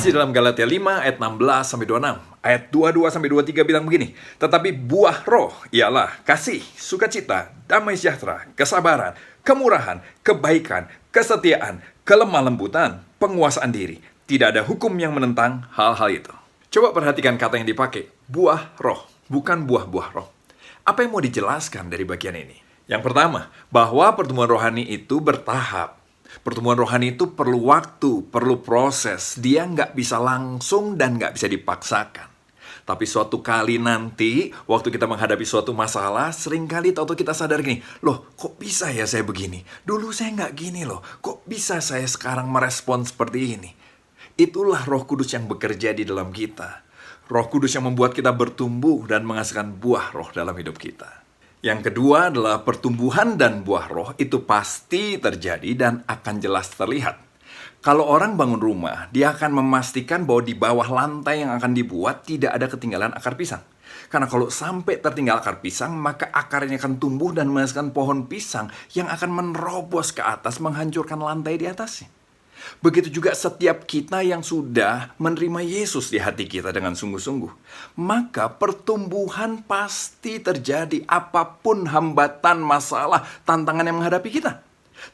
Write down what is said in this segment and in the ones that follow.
masih dalam Galatia 5 ayat 16 sampai 26. Ayat 22 sampai 23 bilang begini, tetapi buah roh ialah kasih, sukacita, damai sejahtera, kesabaran, kemurahan, kebaikan, kesetiaan, kelemah lembutan, penguasaan diri. Tidak ada hukum yang menentang hal-hal itu. Coba perhatikan kata yang dipakai, buah roh, bukan buah-buah roh. Apa yang mau dijelaskan dari bagian ini? Yang pertama, bahwa pertumbuhan rohani itu bertahap. Pertumbuhan rohani itu perlu waktu, perlu proses. Dia nggak bisa langsung dan nggak bisa dipaksakan. Tapi suatu kali nanti, waktu kita menghadapi suatu masalah, seringkali tahu kita sadar gini, loh kok bisa ya saya begini? Dulu saya nggak gini loh, kok bisa saya sekarang merespon seperti ini? Itulah Roh Kudus yang bekerja di dalam kita. Roh Kudus yang membuat kita bertumbuh dan menghasilkan buah roh dalam hidup kita. Yang kedua adalah pertumbuhan dan buah roh itu pasti terjadi dan akan jelas terlihat. Kalau orang bangun rumah, dia akan memastikan bahwa di bawah lantai yang akan dibuat tidak ada ketinggalan akar pisang. Karena kalau sampai tertinggal akar pisang, maka akarnya akan tumbuh dan menghasilkan pohon pisang yang akan menerobos ke atas, menghancurkan lantai di atasnya. Begitu juga setiap kita yang sudah menerima Yesus di hati kita dengan sungguh-sungguh, maka pertumbuhan pasti terjadi apapun hambatan, masalah, tantangan yang menghadapi kita.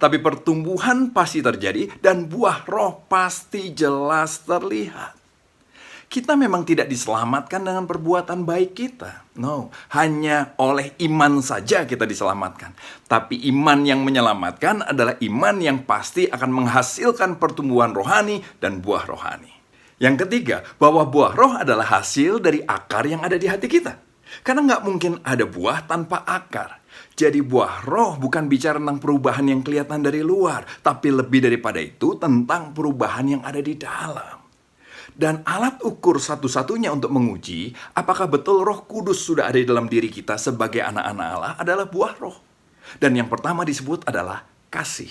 Tapi pertumbuhan pasti terjadi dan buah roh pasti jelas terlihat. Kita memang tidak diselamatkan dengan perbuatan baik kita. No, hanya oleh iman saja kita diselamatkan. Tapi iman yang menyelamatkan adalah iman yang pasti akan menghasilkan pertumbuhan rohani dan buah rohani. Yang ketiga, bahwa buah roh adalah hasil dari akar yang ada di hati kita. Karena nggak mungkin ada buah tanpa akar. Jadi buah roh bukan bicara tentang perubahan yang kelihatan dari luar, tapi lebih daripada itu tentang perubahan yang ada di dalam. Dan alat ukur satu-satunya untuk menguji apakah betul Roh Kudus sudah ada di dalam diri kita sebagai anak-anak Allah adalah buah roh. Dan yang pertama disebut adalah kasih.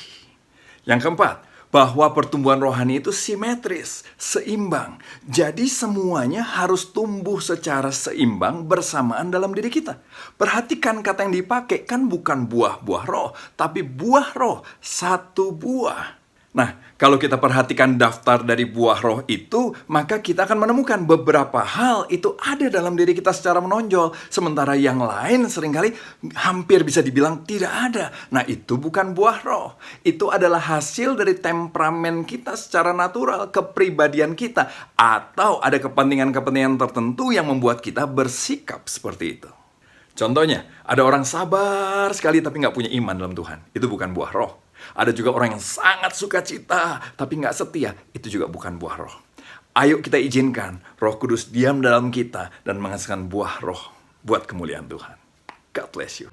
Yang keempat, bahwa pertumbuhan rohani itu simetris, seimbang. Jadi semuanya harus tumbuh secara seimbang bersamaan dalam diri kita. Perhatikan kata yang dipakai, kan bukan buah-buah roh, tapi buah roh, satu buah. Nah, kalau kita perhatikan daftar dari buah roh itu, maka kita akan menemukan beberapa hal itu ada dalam diri kita secara menonjol. Sementara yang lain seringkali hampir bisa dibilang tidak ada. Nah, itu bukan buah roh. Itu adalah hasil dari temperamen kita secara natural, kepribadian kita. Atau ada kepentingan-kepentingan tertentu yang membuat kita bersikap seperti itu. Contohnya, ada orang sabar sekali tapi nggak punya iman dalam Tuhan. Itu bukan buah roh. Ada juga orang yang sangat sukacita tapi nggak setia. Itu juga bukan buah roh. Ayo kita izinkan Roh Kudus diam dalam kita dan menghasilkan buah roh buat kemuliaan Tuhan. God bless you.